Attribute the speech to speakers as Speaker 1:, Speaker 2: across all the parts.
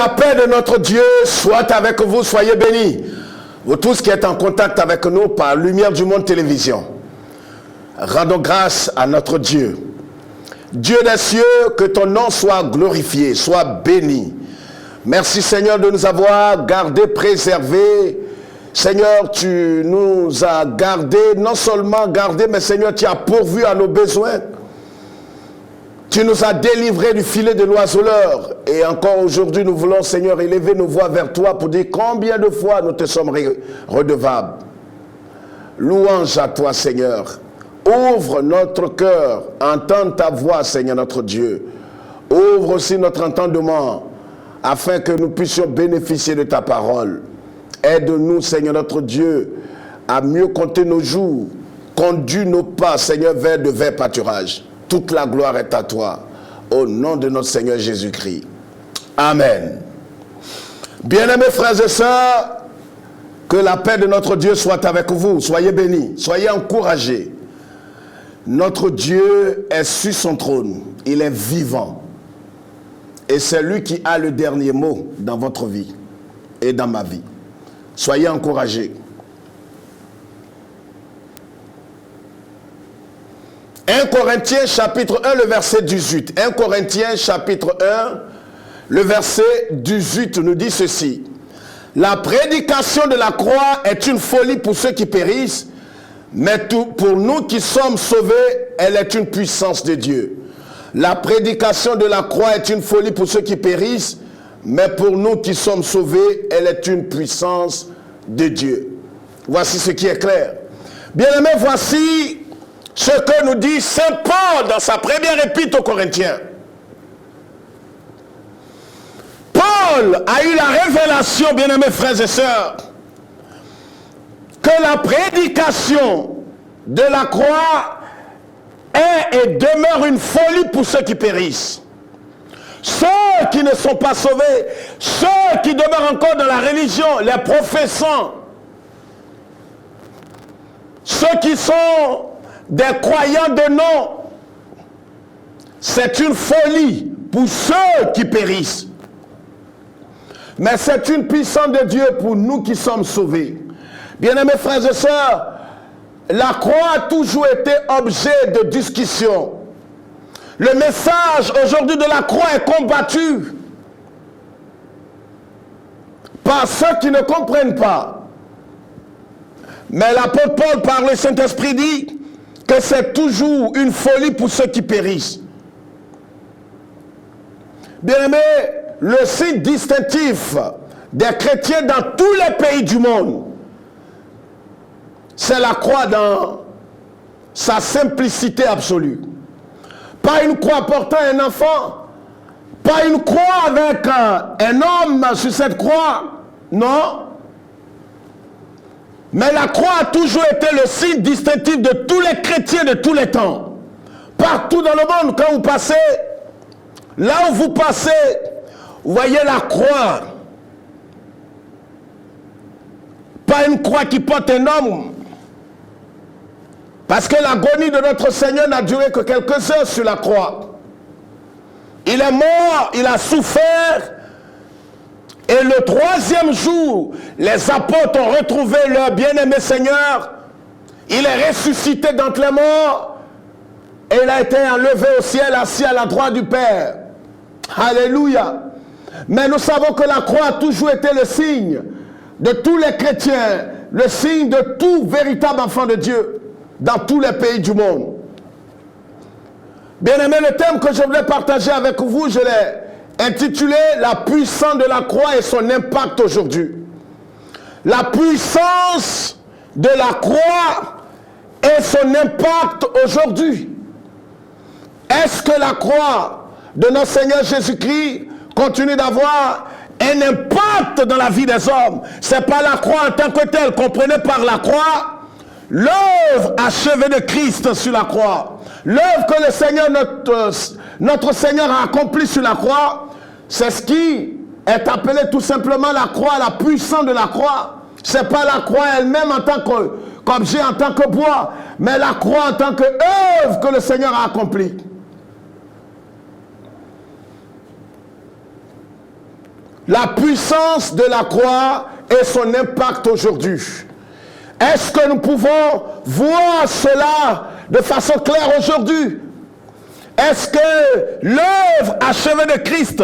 Speaker 1: la paix de notre Dieu soit avec vous, soyez bénis. Vous tous qui êtes en contact avec nous par Lumière du Monde Télévision, rendons grâce à notre Dieu. Dieu des cieux, que ton nom soit glorifié, soit béni. Merci Seigneur de nous avoir gardés, préservés. Seigneur, tu nous as gardés, non seulement gardés, mais Seigneur, tu as pourvu à nos besoins. Tu nous as délivrés du filet de l'oiseleur. Et encore aujourd'hui, nous voulons, Seigneur, élever nos voix vers toi pour dire combien de fois nous te sommes redevables. Louange à toi, Seigneur. Ouvre notre cœur, entends ta voix, Seigneur notre Dieu. Ouvre aussi notre entendement, afin que nous puissions bénéficier de ta parole. Aide-nous, Seigneur notre Dieu, à mieux compter nos jours. Conduis nos pas, Seigneur, vers de verts pâturages. Toute la gloire est à toi, au nom de notre Seigneur Jésus-Christ. Amen. Bien-aimés frères et sœurs, que la paix de notre Dieu soit avec vous. Soyez bénis, soyez encouragés. Notre Dieu est sur son trône, il est vivant. Et c'est lui qui a le dernier mot dans votre vie et dans ma vie. Soyez encouragés. 1 Corinthiens chapitre 1, le verset 18. 1 Corinthiens chapitre 1, le verset 18 nous dit ceci. La prédication de la croix est une folie pour ceux qui périssent, mais pour nous qui sommes sauvés, elle est une puissance de Dieu. La prédication de la croix est une folie pour ceux qui périssent, mais pour nous qui sommes sauvés, elle est une puissance de Dieu. Voici ce qui est clair. Bien-aimés, voici ce que nous dit Saint Paul dans sa première épître aux Corinthiens. Paul a eu la révélation, bien-aimés frères et sœurs, que la prédication de la croix est et demeure une folie pour ceux qui périssent. Ceux qui ne sont pas sauvés, ceux qui demeurent encore dans la religion, les professants, ceux qui sont des croyants de nom, c'est une folie pour ceux qui périssent. Mais c'est une puissance de Dieu pour nous qui sommes sauvés. Bien-aimés frères et sœurs, la croix a toujours été objet de discussion. Le message aujourd'hui de la croix est combattu par ceux qui ne comprennent pas. Mais l'apôtre Paul, par le Saint-Esprit, dit que c'est toujours une folie pour ceux qui périssent. Bien-aimés, le signe distinctif des chrétiens dans tous les pays du monde, c'est la croix dans sa simplicité absolue. Pas une croix portant un enfant, pas une croix avec un homme sur cette croix, non. Mais la croix a toujours été le signe distinctif de tous les chrétiens de tous les temps. Partout dans le monde, quand vous passez, là où vous passez, vous voyez la croix. Pas une croix qui porte un homme. Parce que l'agonie de notre Seigneur n'a duré que quelques heures sur la croix. Il est mort, il a souffert. Et le troisième jour, les apôtres ont retrouvé leur bien-aimé Seigneur. Il est ressuscité d'entre les morts. Et il a été enlevé au ciel, assis à la droite du Père. Alléluia. Mais nous savons que la croix a toujours été le signe de tous les chrétiens, le signe de tout véritable enfant de Dieu dans tous les pays du monde. Bien-aimé, le thème que je voulais partager avec vous, je l'ai intitulé « La puissance de la croix et son impact aujourd'hui ». La puissance de la croix et son impact aujourd'hui. Est-ce que la croix de notre Seigneur Jésus-Christ continue d'avoir un impact dans la vie des hommes? Ce n'est pas la croix en tant que telle. Comprenez par la croix l'œuvre achevée de Christ sur la croix. L'œuvre que le Seigneur, notre Seigneur a accomplie sur la croix, c'est ce qui est appelé tout simplement la croix, la puissance de la croix. Ce n'est pas la croix elle-même en tant qu'objet, en tant que bois, mais la croix en tant qu'œuvre que le Seigneur a accomplie. la puissance de la croix et son impact aujourd'hui. Est-ce que nous pouvons voir cela de façon claire aujourd'hui? Est-ce que l'œuvre achevée de Christ,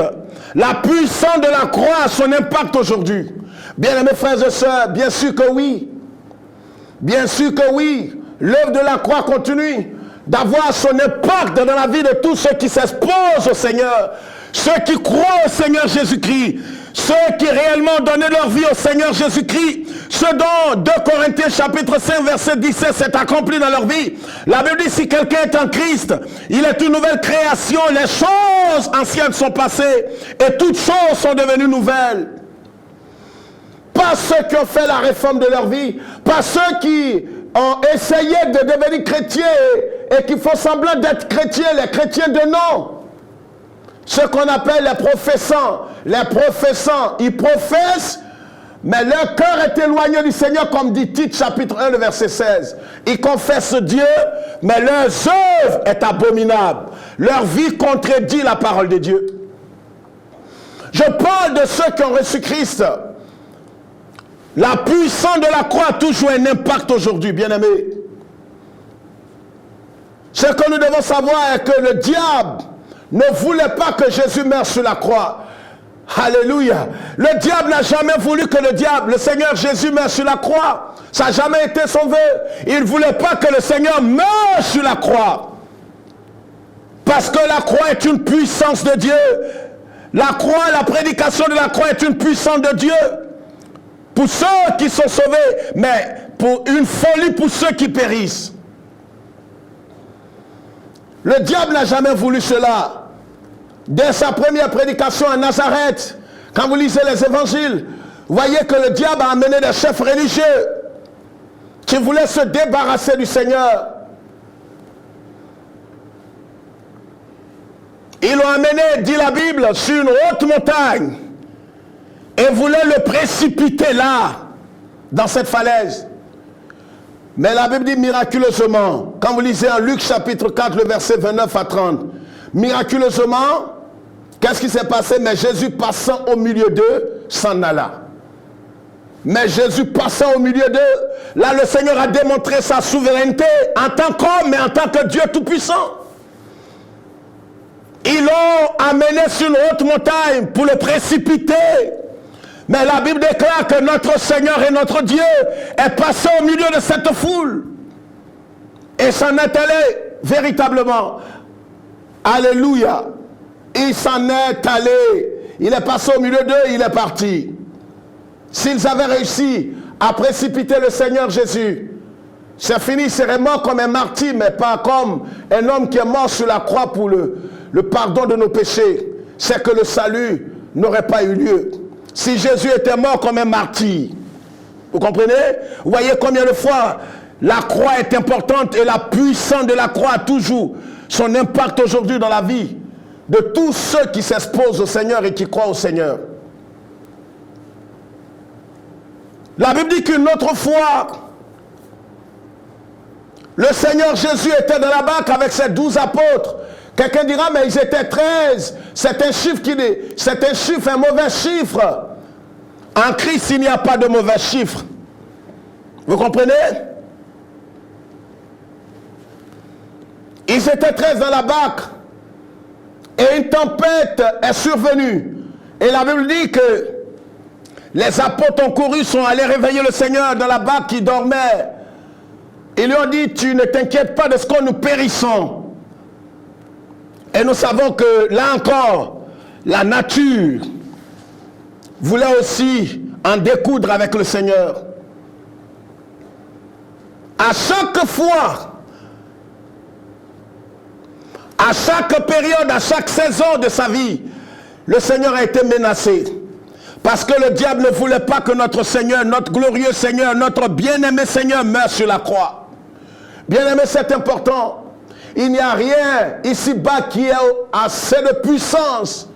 Speaker 1: la puissance de la croix a son impact aujourd'hui? Bien-aimés frères et sœurs, bien sûr que oui. Bien sûr que oui. L'œuvre de la croix continue d'avoir son impact dans la vie de tous ceux qui s'exposent au Seigneur, ceux qui croient au Seigneur Jésus-Christ, ceux qui réellement donnent leur vie au Seigneur Jésus-Christ, ceux dont 2 Corinthiens chapitre 5 verset 17 s'est accompli dans leur vie. La Bible dit, si quelqu'un est en Christ, il est une nouvelle création, les choses anciennes sont passées et toutes choses sont devenues nouvelles. Pas ceux qui ont fait la réforme de leur vie, pas ceux qui ont essayé de devenir chrétiens et qui font semblant d'être chrétiens, les chrétiens de nom. Ceux qu'on appelle les professants. Les professants, ils professent, mais leur cœur est éloigné du Seigneur, comme dit Tite chapitre 1, le verset 16. Ils confessent Dieu, mais leurs œuvres est abominable. Leur vie contredit la parole de Dieu. Je parle de ceux qui ont reçu Christ. La puissance de la croix a toujours un impact aujourd'hui, bien-aimés. Ce que nous devons savoir est que le diable ne voulait pas que Jésus meure sur la croix. Alléluia. Le diable n'a jamais voulu que le Seigneur Jésus meure sur la croix. Ça n'a jamais été son vœu. Il ne voulait pas que le Seigneur meure sur la croix. Parce que la croix est une puissance de Dieu. La croix, la prédication de la croix est une puissance de Dieu. Pour ceux qui sont sauvés, mais pour une folie pour ceux qui périssent. Le diable n'a jamais voulu cela. Dès sa première prédication à Nazareth, quand vous lisez les évangiles, vous voyez que le diable a amené des chefs religieux qui voulaient se débarrasser du Seigneur. Ils l'ont amené, dit la Bible, sur une haute montagne et voulaient le précipiter là, dans cette falaise. Mais la Bible dit miraculeusement, quand vous lisez en Luc chapitre 4, le verset 29 à 30, miraculeusement, qu'est-ce qui s'est passé? Mais Jésus passant au milieu d'eux, s'en alla. Mais Jésus passant au milieu d'eux, là le Seigneur a démontré sa souveraineté en tant qu'homme, mais en tant que Dieu tout-puissant. Ils l'ont amené sur une haute montagne pour le précipiter. Mais la Bible déclare que notre Seigneur et notre Dieu est passé au milieu de cette foule. Et s'en est allé véritablement. Alléluia. Il s'en est allé. Il est passé au milieu d'eux, il est parti. S'ils avaient réussi à précipiter le Seigneur Jésus, c'est fini, il serait mort comme un martyr, mais pas comme un homme qui est mort sur la croix pour le pardon de nos péchés. C'est que le salut n'aurait pas eu lieu. Si Jésus était mort comme un martyr, vous comprenez? Vous voyez combien de fois la croix est importante et la puissance de la croix a toujours son impact aujourd'hui dans la vie de tous ceux qui s'exposent au Seigneur et qui croient au Seigneur. La Bible dit qu'une autre fois, le Seigneur Jésus était dans la barque avec ses 12 apôtres. Quelqu'un dira, mais ils étaient 13. C'est un chiffre, un mauvais chiffre. En Christ, il n'y a pas de mauvais chiffre. Vous comprenez? Ils étaient 13 dans la barque. Et une tempête est survenue. Et la Bible dit que les apôtres ont couru, sont allés réveiller le Seigneur dans la barque qui dormait. Ils lui ont dit, tu ne t'inquiètes pas de ce que nous périssons. Et nous savons que là encore, la nature voulait aussi en découdre avec le Seigneur. À chaque fois, à chaque période, à chaque saison de sa vie, le Seigneur a été menacé. Parce que le diable ne voulait pas que notre Seigneur, notre glorieux Seigneur, notre bien-aimé Seigneur meure sur la croix. Bien-aimé, c'est important. Il n'y a rien ici-bas qui ait assez de puissance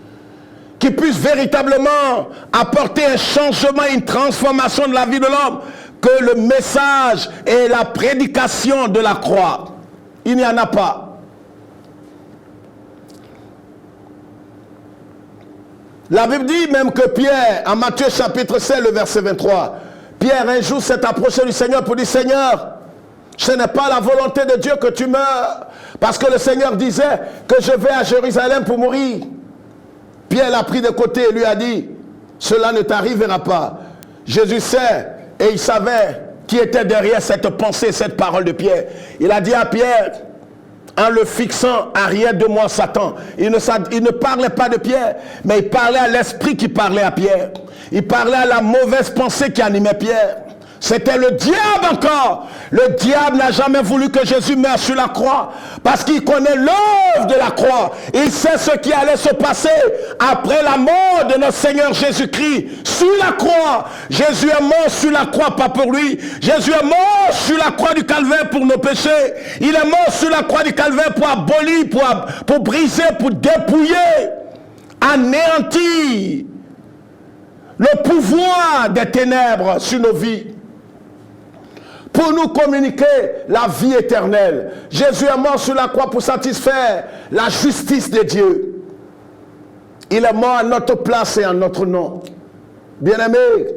Speaker 1: qui puisse véritablement apporter un changement, une transformation de la vie de l'homme que le message et la prédication de la croix. Il n'y en a pas. La Bible dit même que Pierre, en Matthieu chapitre 16, le verset 23, Pierre un jour s'est approché du Seigneur pour dire, Seigneur, ce n'est pas la volonté de Dieu que tu meurs. Parce que le Seigneur disait que je vais à Jérusalem pour mourir. Pierre l'a pris de côté et lui a dit, cela ne t'arrivera pas. Jésus sait et il savait qui était derrière cette pensée, cette parole de Pierre. Il a dit à Pierre, en le fixant, arrière de moi Satan. Il ne parlait pas de Pierre, mais il parlait à l'esprit qui parlait à Pierre. Il parlait à la mauvaise pensée qui animait Pierre. C'était le diable encore. Le diable n'a jamais voulu que Jésus meure sur la croix. Parce qu'il connaît l'œuvre de la croix. Il sait ce qui allait se passer après la mort de notre Seigneur Jésus-Christ. Sur la croix. Jésus est mort sur la croix, pas pour lui. Jésus est mort sur la croix du calvaire pour nos péchés. Il est mort sur la croix du calvaire pour abolir, pour briser, pour dépouiller, anéantir le pouvoir des ténèbres sur nos vies. Pour nous communiquer la vie éternelle. Jésus est mort sur la croix pour satisfaire la justice de Dieu. Il est mort à notre place et en notre nom. Bien-aimés,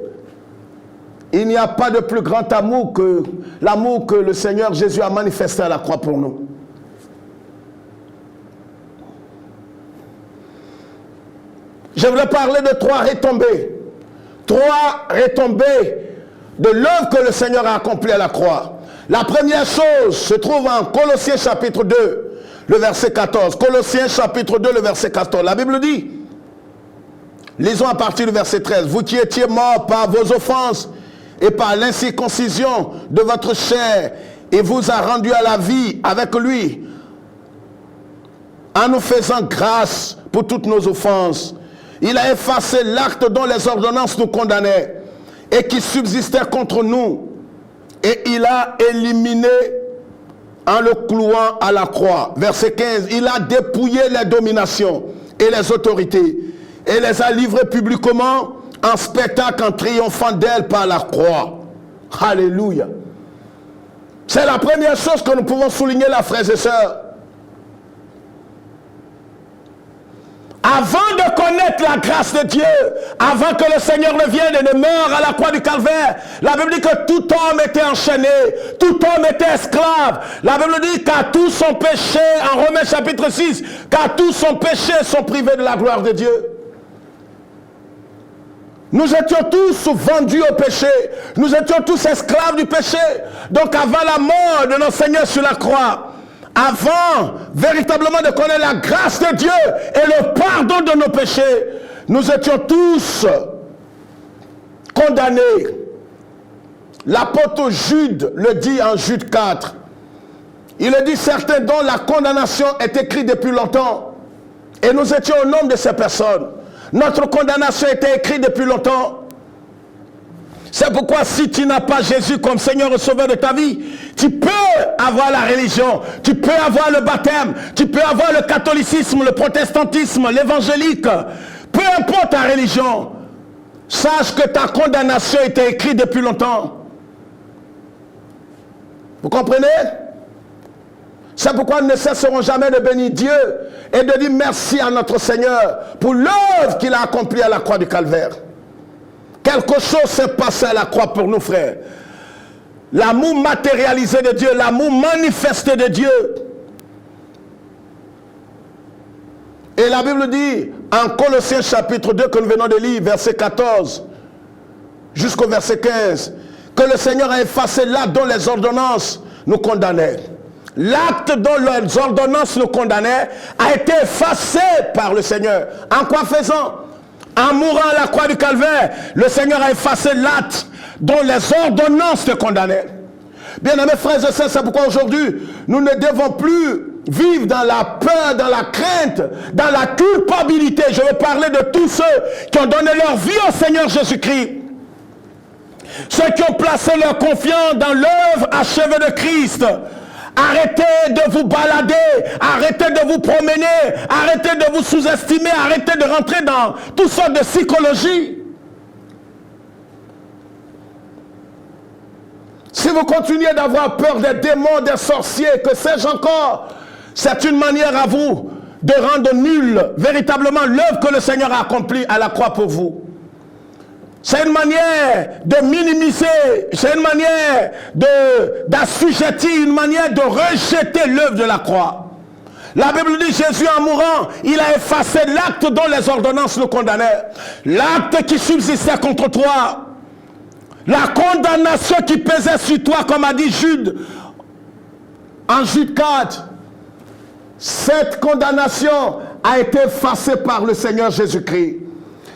Speaker 1: il n'y a pas de plus grand amour que l'amour que le Seigneur Jésus a manifesté à la croix pour nous. Je voulais parler de 3 retombées. 3 retombées de l'œuvre que le Seigneur a accomplie à la croix. La première chose se trouve en Colossiens chapitre 2, le verset 14. Colossiens chapitre 2, le verset 14. La Bible dit, lisons à partir du verset 13. Vous qui étiez morts par vos offenses et par l'incirconcision de votre chair, et vous a rendu à la vie avec lui, en nous faisant grâce pour toutes nos offenses. Il a effacé l'acte dont les ordonnances nous condamnaient et qui subsistait contre nous. Et il a éliminé en le clouant à la croix. Verset 15. Il a dépouillé les dominations et les autorités et les a livrées publiquement en spectacle en triomphant d'elles par la croix. Alléluia. C'est la première chose que nous pouvons souligner là, frères et sœurs. Avant de connaître la grâce de Dieu, avant que le Seigneur ne vienne et ne meure à la croix du calvaire, la Bible dit que tout homme était enchaîné, tout homme était esclave. La Bible dit qu'à tout son péché, en Romains chapitre 6, qu'à tout son péché sont privés de la gloire de Dieu. Nous étions tous vendus au péché, nous étions tous esclaves du péché. Donc avant la mort de notre Seigneur sur la croix, avant véritablement de connaître la grâce de Dieu et le pardon de nos péchés, nous étions tous condamnés. L'apôtre Jude le dit en Jude 4. Il le dit, certains dont la condamnation est écrite depuis longtemps. Et nous étions au nombre de ces personnes. Notre condamnation était écrite depuis longtemps. C'est pourquoi si tu n'as pas Jésus comme Seigneur et Sauveur de ta vie, tu peux avoir la religion, tu peux avoir le baptême, tu peux avoir le catholicisme, le protestantisme, l'évangélique, peu importe ta religion. Sache que ta condamnation était écrite depuis longtemps. Vous comprenez? C'est pourquoi nous ne cesserons jamais de bénir Dieu et de dire merci à notre Seigneur pour l'œuvre qu'il a accomplie à la croix du calvaire. Quelque chose s'est passé à la croix pour nous, frères. L'amour matérialisé de Dieu, l'amour manifesté de Dieu. Et la Bible dit, en Colossiens chapitre 2, que nous venons de lire, verset 14, jusqu'au verset 15, que le Seigneur a effacé l'acte dont les ordonnances nous condamnaient. L'acte dont les ordonnances nous condamnaient a été effacé par le Seigneur. En quoi faisant? En mourant à la croix du calvaire, le Seigneur a effacé l'acte dont les ordonnances te condamnaient. Bien-aimés frères et sœurs, c'est pourquoi aujourd'hui, nous ne devons plus vivre dans la peur, dans la crainte, dans la culpabilité. Je veux parler de tous ceux qui ont donné leur vie au Seigneur Jésus-Christ. Ceux qui ont placé leur confiance dans l'œuvre achevée de Christ. Arrêtez de vous balader, arrêtez de vous promener, arrêtez de vous sous-estimer, arrêtez de rentrer dans toutes sortes de psychologie. Si vous continuez d'avoir peur des démons, des sorciers, que sais-je encore, c'est une manière à vous de rendre nulle véritablement l'œuvre que le Seigneur a accomplie à la croix pour vous. C'est une manière de minimiser, c'est une manière d'assujettir, une manière de rejeter l'œuvre de la croix. La Bible dit Jésus en mourant, il a effacé l'acte dont les ordonnances le condamnaient. L'acte qui subsistait contre toi. La condamnation qui pesait sur toi, comme a dit Jude, en Jude 4. Cette condamnation a été effacée par le Seigneur Jésus-Christ.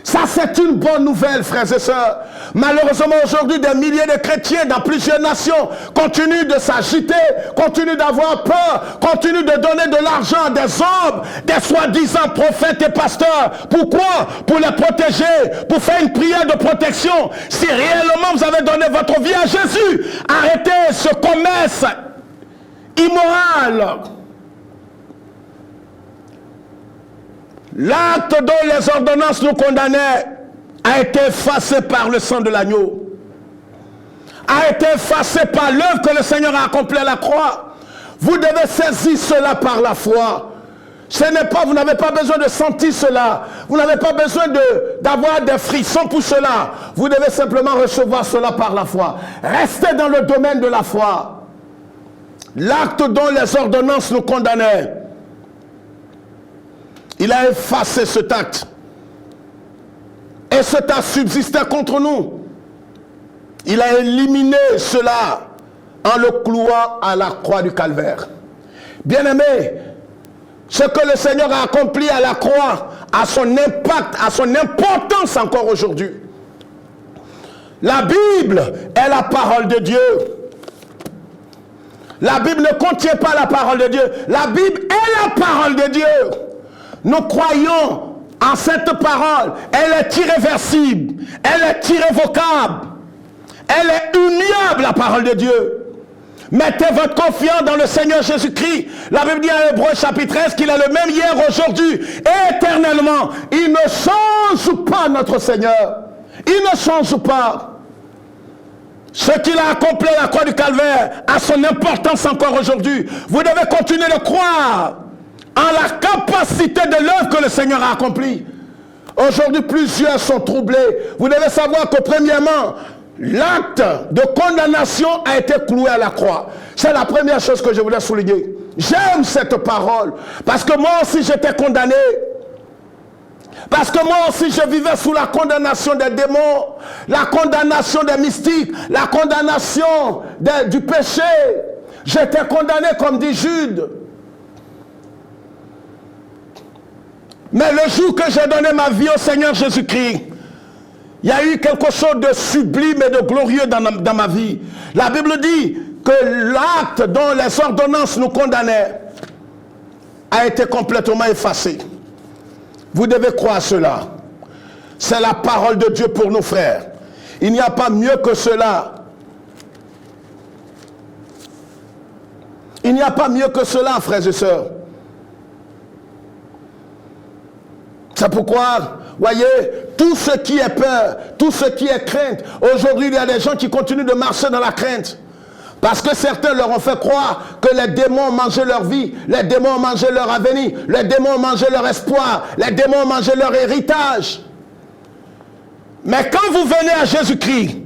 Speaker 1: Ça, c'est une bonne nouvelle, frères et sœurs. Malheureusement, aujourd'hui, des milliers de chrétiens dans plusieurs nations continuent de s'agiter, continuent d'avoir peur, continuent de donner de l'argent à des hommes, des soi-disant prophètes et pasteurs. Pourquoi? Pour les protéger, pour faire une prière de protection. Si réellement vous avez donné votre vie à Jésus, arrêtez ce commerce immoral. L'acte dont les ordonnances nous condamnaient a été effacé par le sang de l'agneau. A été effacé par l'œuvre que le Seigneur a accomplie à la croix. Vous devez saisir cela par la foi. Ce n'est pas, vous n'avez pas besoin de sentir cela. Vous n'avez pas besoin d'avoir des frissons pour cela. Vous devez simplement recevoir cela par la foi. Restez dans le domaine de la foi. L'acte dont les ordonnances nous condamnaient, il a effacé cet acte. Et cet acte subsistait contre nous. Il a éliminé cela en le clouant à la croix du calvaire. Bien-aimés, ce que le Seigneur a accompli à la croix a son impact, a son importance encore aujourd'hui. La Bible est la parole de Dieu. La Bible ne contient pas la parole de Dieu. La Bible est la parole de Dieu. Nous croyons en cette parole. Elle est irréversible. Elle est irrévocable. Elle est immuable, la parole de Dieu. Mettez votre confiance dans le Seigneur Jésus-Christ. La Bible dit en Hébreux chapitre 13 qu'il est le même hier, aujourd'hui et éternellement. Il ne change pas, notre Seigneur. Il ne change pas. Ce qu'il a accompli à la croix du calvaire a son importance encore aujourd'hui. Vous devez continuer de croire en la capacité de l'œuvre que le Seigneur a accomplie. Aujourd'hui, plusieurs sont troublés. Vous devez savoir que premièrement, l'acte de condamnation a été cloué à la croix. C'est la première chose que je voulais souligner. J'aime cette parole parce que moi aussi j'étais condamné. Parce que moi aussi je vivais sous la condamnation des démons, la condamnation des mystiques, la condamnation du péché. J'étais condamné comme dit Jude. Mais le jour que j'ai donné ma vie au Seigneur Jésus-Christ, il y a eu quelque chose de sublime et de glorieux dans ma vie. La Bible dit que l'acte dont les ordonnances nous condamnaient a été complètement effacé. Vous devez croire cela. C'est la parole de Dieu pour nos frères. Il n'y a pas mieux que cela. Il n'y a pas mieux que cela, frères et sœurs. C'est pourquoi, voyez, tout ce qui est peur, tout ce qui est crainte, aujourd'hui il y a des gens qui continuent de marcher dans la crainte. Parce que certains leur ont fait croire que les démons ont mangé leur vie, les démons ont mangé leur avenir, les démons ont mangé leur espoir, les démons ont mangé leur héritage. Mais quand vous venez à Jésus-Christ,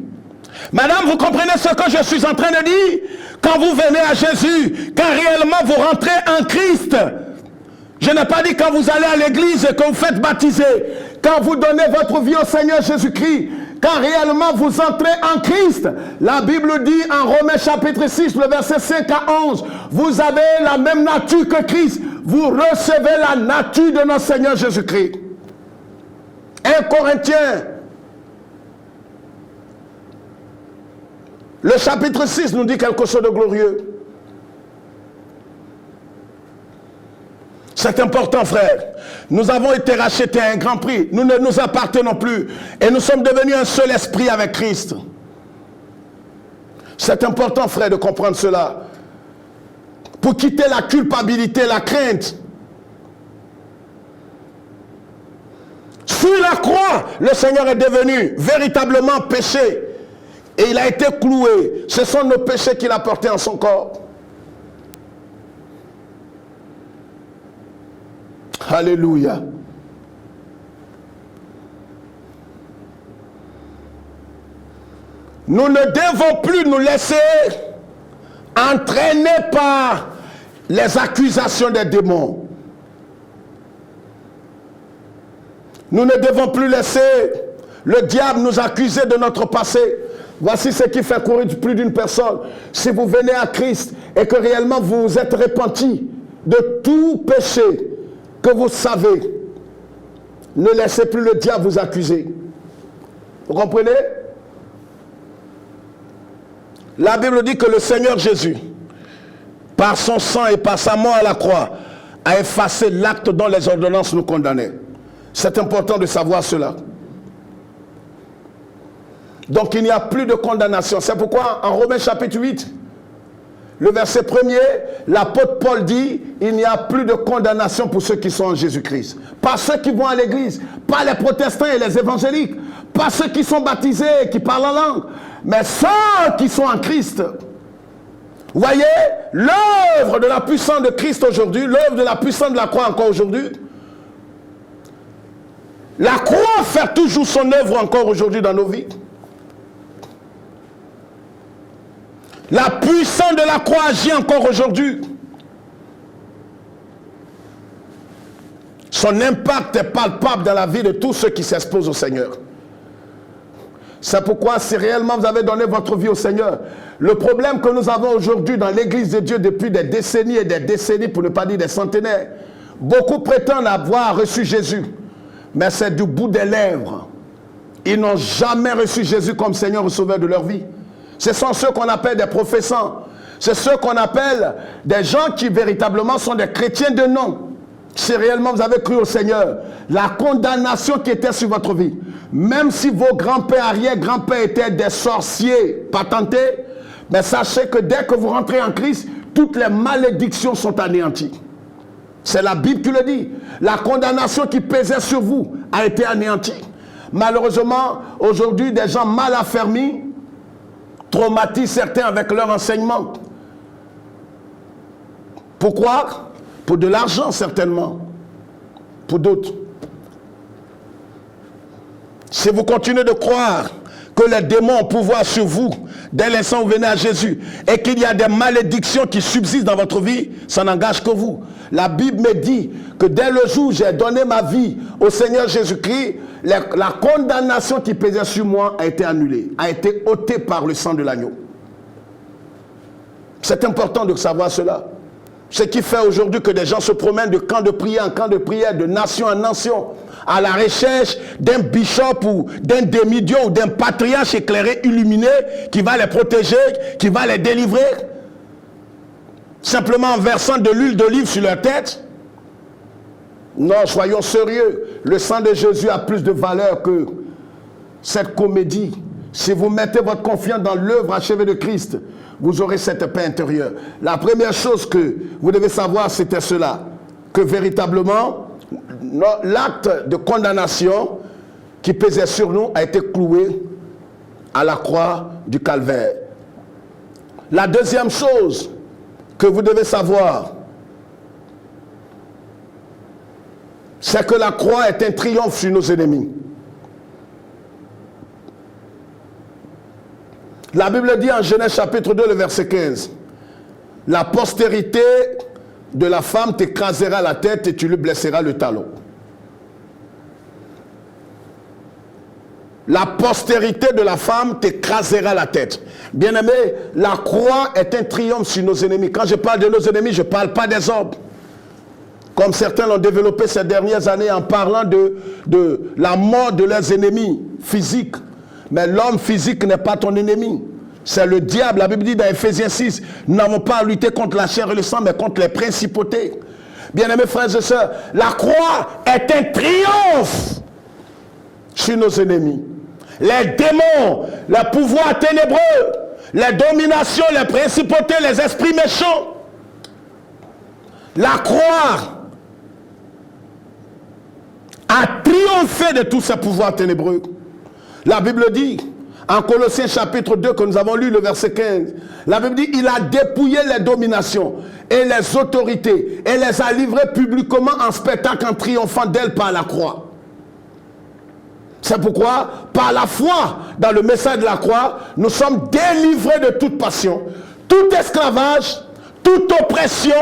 Speaker 1: madame, vous comprenez ce que je suis en train de dire? Quand vous venez à Jésus, quand réellement vous rentrez en Christ, je n'ai pas dit quand vous allez à l'église et que vous faites baptiser, quand vous donnez votre vie au Seigneur Jésus-Christ, quand réellement vous entrez en Christ, la Bible dit en Romains chapitre 6, le verset 5 à 11, vous avez la même nature que Christ, vous recevez la nature de notre Seigneur Jésus-Christ. 1 Corinthiens, le chapitre 6 nous dit quelque chose de glorieux. C'est important, frère. Nous avons été rachetés à un grand prix. Nous ne nous appartenons plus. Et nous sommes devenus un seul esprit avec Christ. C'est important, frère, de comprendre cela. Pour quitter la culpabilité, la crainte. Sur la croix, le Seigneur est devenu véritablement péché. Et il a été cloué. Ce sont nos péchés qu'il a portés en son corps. Alléluia. Nous ne devons plus nous laisser entraîner par les accusations des démons. Nous ne devons plus laisser le diable nous accuser de notre passé. Voici ce qui fait courir plus d'une personne. Si vous venez à Christ et que réellement vous vous êtes repenti de tout péché que vous savez, ne laissez plus le diable vous accuser. Vous comprenez? La Bible dit que le Seigneur Jésus, par son sang et par sa mort à la croix, a effacé l'acte dont les ordonnances nous condamnaient. C'est important de savoir cela. Donc il n'y a plus de condamnation. C'est pourquoi en Romains chapitre 8, le verset 1er, l'apôtre Paul dit, il n'y a plus de condamnation pour ceux qui sont en Jésus-Christ. Pas ceux qui vont à l'église, pas les protestants et les évangéliques, pas ceux qui sont baptisés et qui parlent en langue, mais ceux qui sont en Christ. Vous voyez, l'œuvre de la puissance de Christ aujourd'hui, l'œuvre de la puissance de la croix encore aujourd'hui, la croix fait toujours son œuvre encore aujourd'hui dans nos vies. La puissance de la croix agit encore aujourd'hui. Son impact est palpable dans la vie de tous ceux qui s'exposent au Seigneur. C'est pourquoi si réellement vous avez donné votre vie au Seigneur, le problème que nous avons aujourd'hui dans l'église de Dieu depuis des décennies et des décennies, pour ne pas dire des centenaires, beaucoup prétendent avoir reçu Jésus, mais c'est du bout des lèvres. Ils n'ont jamais reçu Jésus comme Seigneur et Sauveur de leur vie. Ce sont ceux qu'on appelle des professants. C'est ceux qu'on appelle des gens qui véritablement sont des chrétiens de nom. Si réellement vous avez cru au Seigneur, la condamnation qui était sur votre vie, même si vos grands-pères, arrière-grands-pères étaient des sorciers patentés, mais sachez que dès que vous rentrez en Christ, toutes les malédictions sont anéanties. C'est la Bible qui le dit. La condamnation qui pesait sur vous a été anéantie. Malheureusement, aujourd'hui, des gens mal affermis traumatisent certains avec leur enseignement. Pourquoi? Pour de l'argent, certainement. Pour d'autres. Si vous continuez de croire que les démons ont pouvoir sur vous, dès l'instant où vous venez à Jésus, et qu'il y a des malédictions qui subsistent dans votre vie, ça n'engage que vous. La Bible me dit que dès le jour où j'ai donné ma vie au Seigneur Jésus-Christ, la condamnation qui pesait sur moi a été annulée, a été ôtée par le sang de l'agneau. C'est important de savoir cela. Ce qui fait aujourd'hui que des gens se promènent de camp de prière en camp de prière, de nation en nation, à la recherche d'un bishop ou d'un demi-dieu ou d'un patriarche éclairé, illuminé, qui va les protéger, qui va les délivrer, simplement en versant de l'huile d'olive sur leur tête. Non, soyons sérieux. Le sang de Jésus a plus de valeur que cette comédie. Si vous mettez votre confiance dans l'œuvre achevée de Christ, vous aurez cette paix intérieure. La première chose que vous devez savoir, c'était cela, que véritablement, l'acte de condamnation qui pesait sur nous a été cloué à la croix du calvaire. La deuxième chose que vous devez savoir, c'est que la croix est un triomphe sur nos ennemis. La Bible dit en Genèse chapitre 2, le verset 15, « La postérité de la femme t'écrasera la tête et tu lui blesseras le talon. » La postérité de la femme t'écrasera la tête. Bien-aimé, la croix est un triomphe sur nos ennemis. Quand je parle de nos ennemis, je ne parle pas des hommes. Comme certains l'ont développé ces dernières années en parlant de la mort de leurs ennemis physiques. Mais l'homme physique n'est pas ton ennemi. C'est le diable. La Bible dit dans Ephésiens 6, nous n'avons pas à lutter contre la chair et le sang, mais contre les principautés. Bien-aimés frères et sœurs, la croix est un triomphe sur nos ennemis. Les démons, les pouvoirs ténébreux, les dominations, les principautés, les esprits méchants. La croix a triomphé de tous ces pouvoirs ténébreux. La Bible dit, En Colossiens chapitre 2, que nous avons lu le verset 15, la Bible dit, il a dépouillé les dominations et les autorités et les a livrées publiquement en spectacle en triomphant d'elles par la croix. C'est pourquoi, par la foi dans le message de la croix, nous sommes délivrés de toute passion, tout esclavage, toute oppression,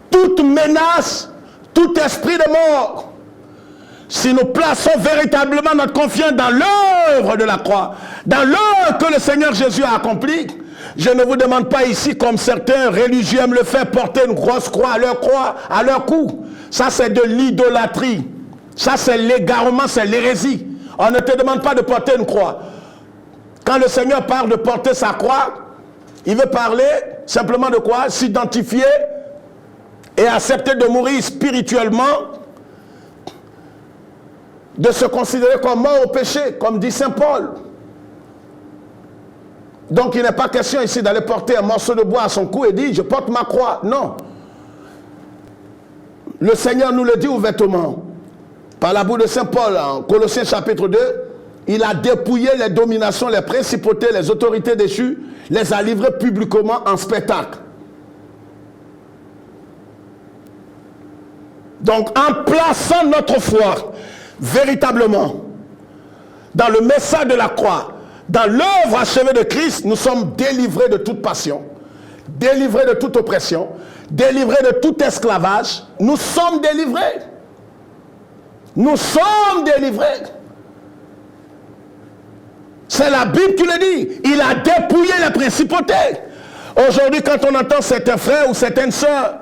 Speaker 1: toute menace, tout esprit de mort. Si nous plaçons véritablement notre confiance dans l'œuvre de la croix, dans l'œuvre que le Seigneur Jésus a accomplie, je ne vous demande pas ici, comme certains religieux aiment le faire, porter une grosse croix, à leur cou. Ça, c'est de l'idolâtrie. Ça, c'est l'égarement, c'est l'hérésie. On ne te demande pas de porter une croix. Quand le Seigneur parle de porter sa croix, il veut parler simplement de quoi? S'identifier et accepter de mourir spirituellement, de se considérer comme mort au péché, comme dit Saint Paul. Donc il n'est pas question ici d'aller porter un morceau de bois à son cou et dire je porte ma croix. Non. Le Seigneur nous le dit ouvertement. Par la bouche de Saint Paul, en Colossiens chapitre 2, il a dépouillé les dominations, les principautés, les autorités déchues, les a livrées publiquement en spectacle. Donc en plaçant notre foi véritablement dans le message de la croix, dans l'œuvre achevée de Christ, nous sommes délivrés de toute passion, délivrés de toute oppression, délivrés de tout esclavage. Nous sommes délivrés. Nous sommes délivrés. C'est la Bible qui le dit. Il a dépouillé les principautés. Aujourd'hui, quand on entend certains frères ou certaines sœurs,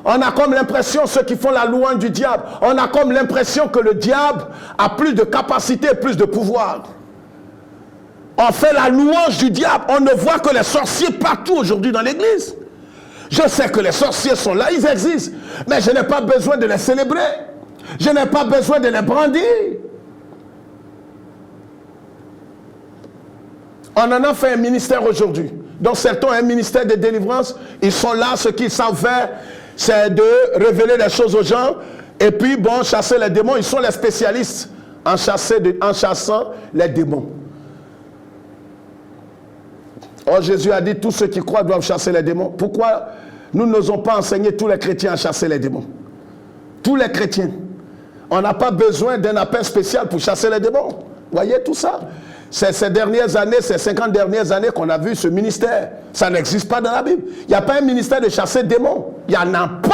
Speaker 1: on a comme l'impression, ceux qui font la louange du diable, on a comme l'impression que le diable a plus de capacité, plus de pouvoir. On fait la louange du diable. On ne voit que les sorciers partout aujourd'hui dans l'église. Je sais que les sorciers sont là, ils existent. Mais je n'ai pas besoin de les célébrer. Je n'ai pas besoin de les brandir. On en a fait un ministère aujourd'hui. Donc certains ont un ministère de délivrance. Ils sont là, ce qu'ils savent faire, c'est de révéler les choses aux gens. Et puis, bon, chasser les démons. Ils sont les spécialistes en chassant les démons. Oh, Jésus a dit, tous ceux qui croient doivent chasser les démons. Pourquoi nous n'osons pas enseigner tous les chrétiens à chasser les démons? Tous les chrétiens. On n'a pas besoin d'un appel spécial pour chasser les démons. Vous voyez tout ça? C'est ces dernières années, ces 50 dernières années qu'on a vu ce ministère. Ça n'existe pas dans la Bible. Il n'y a pas un ministère de chasser des démons. Il n'y en a pas.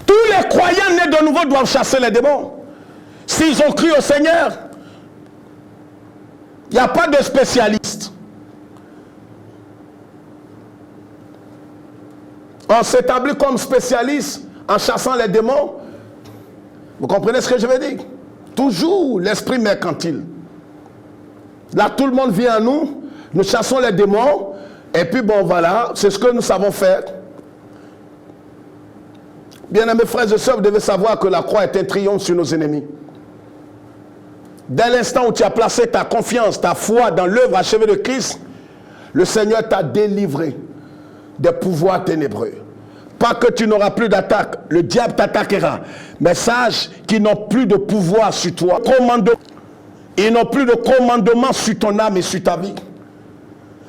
Speaker 1: Tous les croyants nés de nouveau doivent chasser les démons. S'ils ont cru au Seigneur, il n'y a pas de spécialiste. On s'établit comme spécialiste en chassant les démons. Vous comprenez ce que je veux dire? Toujours l'esprit mercantile. Là, tout le monde vient à nous, nous chassons les démons, et puis bon, voilà, c'est ce que nous savons faire. Bien-aimés frères et sœurs, vous devez savoir que la croix est un triomphe sur nos ennemis. Dès l'instant où tu as placé ta confiance, ta foi dans l'œuvre achevée de Christ, le Seigneur t'a délivré des pouvoirs ténébreux. Pas que tu n'auras plus d'attaque, le diable t'attaquera. Mais sache qu'ils n'ont plus de pouvoir sur toi. Ils n'ont plus de commandement sur ton âme et sur ta vie.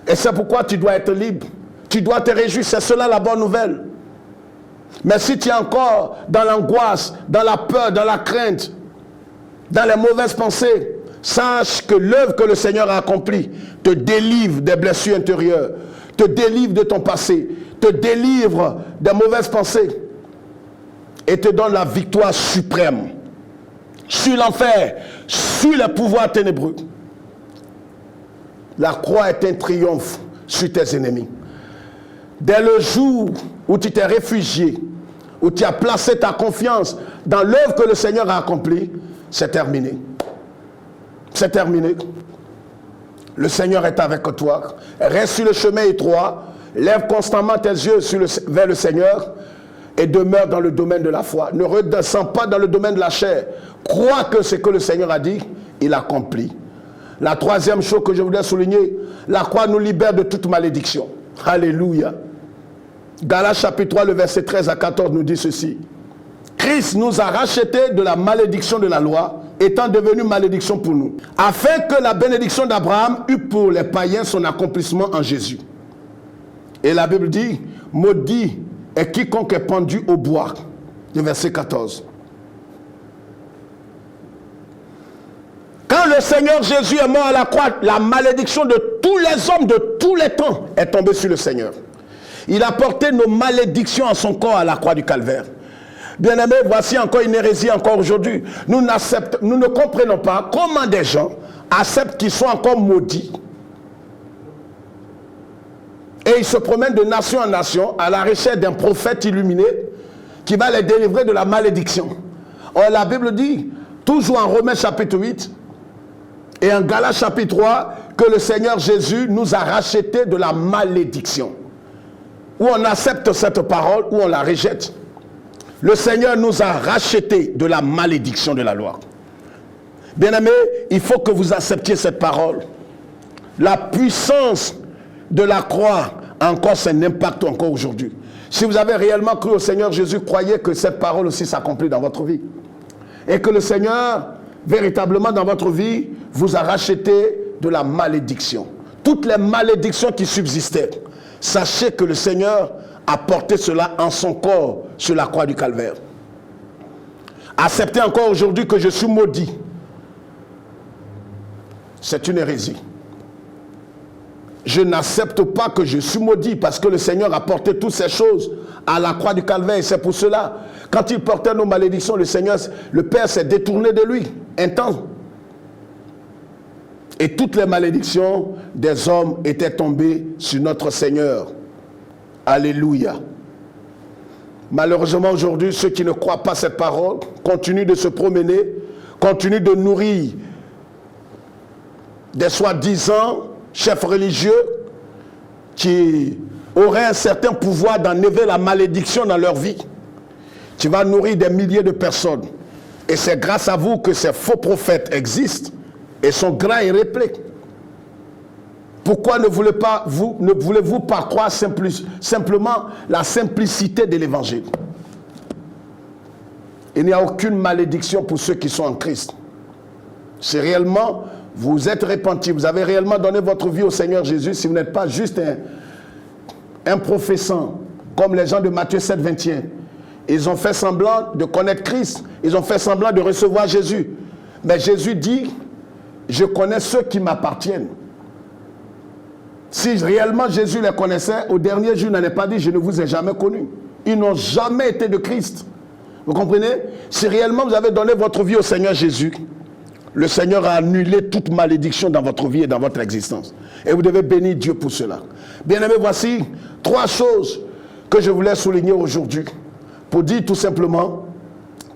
Speaker 1: Et c'est pourquoi tu dois être libre. Tu dois te réjouir, c'est cela la bonne nouvelle. Mais si tu es encore dans l'angoisse, dans la peur, dans la crainte, dans les mauvaises pensées, sache que l'œuvre que le Seigneur a accomplie te délivre des blessures intérieures, te délivre de ton passé, te délivre des mauvaises pensées et te donne la victoire suprême sur l'enfer, sur les pouvoirs ténébreux. La croix est un triomphe sur tes ennemis. Dès le jour où tu t'es réfugié, où tu as placé ta confiance dans l'œuvre que le Seigneur a accomplie, c'est terminé. C'est terminé. Le Seigneur est avec toi. Reste sur le chemin étroit. Lève constamment tes yeux vers le Seigneur et demeure dans le domaine de la foi. Ne redescends pas dans le domaine de la chair. Crois que ce que le Seigneur a dit, il accomplit. La troisième chose que je voudrais souligner, la croix nous libère de toute malédiction. Alléluia. Galates chapitre 3, le verset 13 à 14 nous dit ceci. Christ nous a rachetés de la malédiction de la loi étant devenu malédiction pour nous, afin que la bénédiction d'Abraham eût pour les païens son accomplissement en Jésus. Et la Bible dit, maudit est quiconque est pendu au bois. Le verset 14. Quand le Seigneur Jésus est mort à la croix, la malédiction de tous les hommes de tous les temps est tombée sur le Seigneur. Il a porté nos malédictions à son corps à la croix du Calvaire. Bien-aimés, voici encore une hérésie encore aujourd'hui. Nous ne comprenons pas comment des gens acceptent qu'ils sont encore maudits. Et ils se promènent de nation en nation à la recherche d'un prophète illuminé qui va les délivrer de la malédiction. Or, la Bible dit, toujours en Romains chapitre 8 et en Galates chapitre 3, que le Seigneur Jésus nous a rachetés de la malédiction. Ou on accepte cette parole, ou on la rejette. Le Seigneur nous a rachetés de la malédiction de la loi. Bien-aimés, il faut que vous acceptiez cette parole. La puissance de la croix a encore son impact encore aujourd'hui. Si vous avez réellement cru au Seigneur Jésus, croyez que cette parole aussi s'accomplit dans votre vie. Et que le Seigneur, véritablement dans votre vie, vous a racheté de la malédiction. Toutes les malédictions qui subsistaient, sachez que le Seigneur a porté cela en son corps sur la croix du Calvaire. Acceptez encore aujourd'hui que je suis maudit. C'est une hérésie. Je n'accepte pas que je suis maudit parce que le Seigneur a porté toutes ces choses à la croix du Calvaire. Et c'est pour cela, quand il portait nos malédictions, le Seigneur, le Père s'est détourné de lui, un temps. Et toutes les malédictions des hommes étaient tombées sur notre Seigneur. Alléluia. Malheureusement aujourd'hui, ceux qui ne croient pas cette parole continuent de se promener, continuent de nourrir des soi-disant chefs religieux qui auraient un certain pouvoir d'enlever la malédiction dans leur vie. Tu vas nourrir des milliers de personnes. Et c'est grâce à vous que ces faux prophètes existent et sont grands et réplés. Pourquoi ne voulez-vous pas croire simplement la simplicité de l'évangile? Il n'y a aucune malédiction pour ceux qui sont en Christ. C'est réellement, vous êtes repentis, vous avez réellement donné votre vie au Seigneur Jésus, si vous n'êtes pas juste un professant, comme les gens de Matthieu 7, 21. Ils ont fait semblant de connaître Christ, ils ont fait semblant de recevoir Jésus. Mais Jésus dit, je connais ceux qui m'appartiennent. Si réellement Jésus les connaissait, au dernier jour, il n'en est pas dit, je ne vous ai jamais connus. Ils n'ont jamais été de Christ. Vous comprenez? Si réellement vous avez donné votre vie au Seigneur Jésus, le Seigneur a annulé toute malédiction dans votre vie et dans votre existence. Et vous devez bénir Dieu pour cela. Bien-aimés, voici 3 choses que je voulais souligner aujourd'hui. Pour dire tout simplement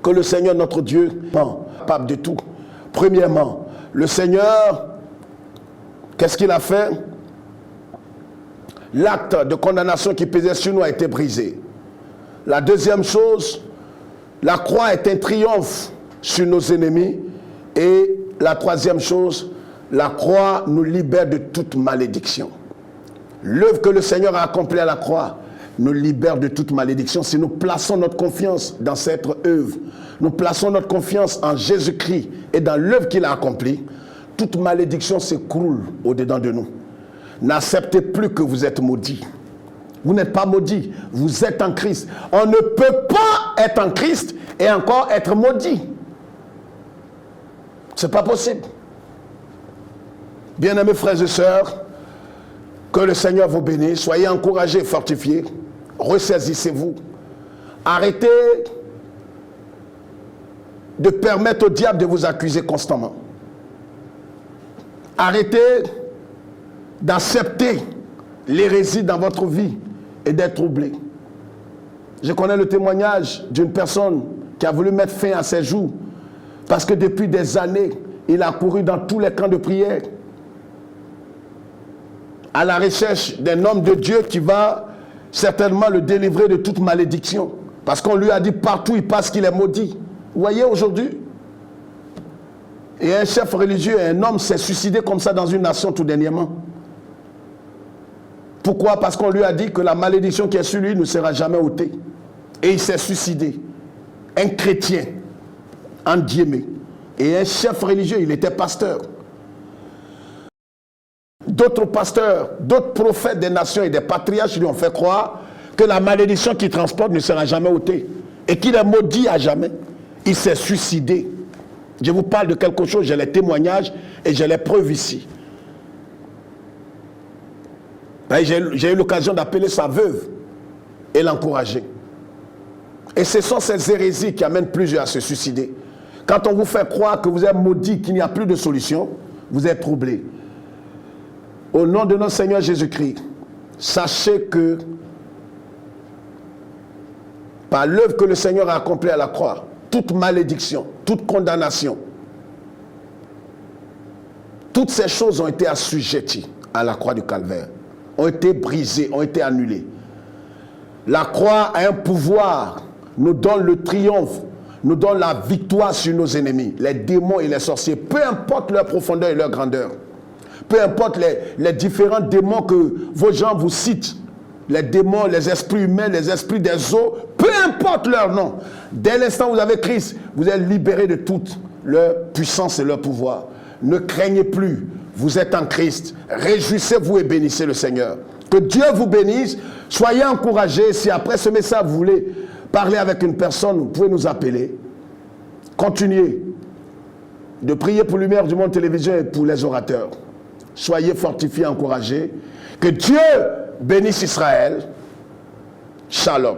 Speaker 1: que le Seigneur, notre Dieu, est capable de tout. Premièrement, le Seigneur, qu'est-ce qu'il a fait? L'acte de condamnation qui pesait sur nous a été brisé. La deuxième chose, la croix est un triomphe sur nos ennemis. Et la troisième chose, la croix nous libère de toute malédiction. L'œuvre que le Seigneur a accomplie à la croix nous libère de toute malédiction. Si nous plaçons notre confiance dans cette œuvre, nous plaçons notre confiance en Jésus-Christ et dans l'œuvre qu'il a accomplie, toute malédiction s'écroule au-dedans de nous. N'acceptez plus que vous êtes maudits. Vous n'êtes pas maudits, vous êtes en Christ. On ne peut pas être en Christ et encore être maudit. Ce n'est pas possible. Bien-aimés frères et sœurs, que le Seigneur vous bénisse. Soyez encouragés et fortifiés. Ressaisissez-vous. Arrêtez de permettre au diable de vous accuser constamment. Arrêtez d'accepter l'hérésie dans votre vie et d'être troublé. Je connais le témoignage d'une personne qui a voulu mettre fin à ses jours parce que depuis des années, il a couru dans tous les camps de prière à la recherche d'un homme de Dieu qui va certainement le délivrer de toute malédiction. Parce qu'on lui a dit partout il passe qu'il est maudit. Vous voyez aujourd'hui? Et un chef religieux, un homme s'est suicidé comme ça dans une nation tout dernièrement. Pourquoi? Parce qu'on lui a dit que la malédiction qui est sur lui ne sera jamais ôtée. Et il s'est suicidé. Un chrétien, en Diémé. et un chef religieux, il était pasteur. D'autres pasteurs, d'autres prophètes des nations et des patriarches lui ont fait croire que la malédiction qu'il transporte ne sera jamais ôtée et qu'il est maudit à jamais. Il s'est suicidé. Je vous parle de quelque chose, j'ai les témoignages et j'ai les preuves ici. J'ai eu l'occasion d'appeler sa veuve et l'encourager. Et ce sont ces hérésies qui amènent plusieurs à se suicider. Quand on vous fait croire que vous êtes maudit, qu'il n'y a plus de solution, vous êtes troublé. Au nom de notre Seigneur Jésus-Christ, sachez que par l'œuvre que le Seigneur a accomplie à la croix, toute malédiction, toute condamnation, toutes ces choses ont été assujetties à la croix du Calvaire, ont été brisées, ont été annulées. La croix a un pouvoir, nous donne le triomphe, nous donne la victoire sur nos ennemis, les démons et les sorciers, peu importe leur profondeur et leur grandeur. Peu importe les différents démons que vos gens vous citent, les démons, les esprits humains, les esprits des eaux, peu importe leur nom. Dès l'instant où vous avez Christ, vous êtes libérés de toute leur puissance et leur pouvoir. Ne craignez plus, vous êtes en Christ. Réjouissez-vous et bénissez le Seigneur. Que Dieu vous bénisse. Soyez encouragés. Si après ce message, vous voulez parler avec une personne, vous pouvez nous appeler. Continuez de prier pour Lumière du Monde Télévision et pour les orateurs. Soyez fortifiés, encouragés. Que Dieu bénisse Israël. Shalom.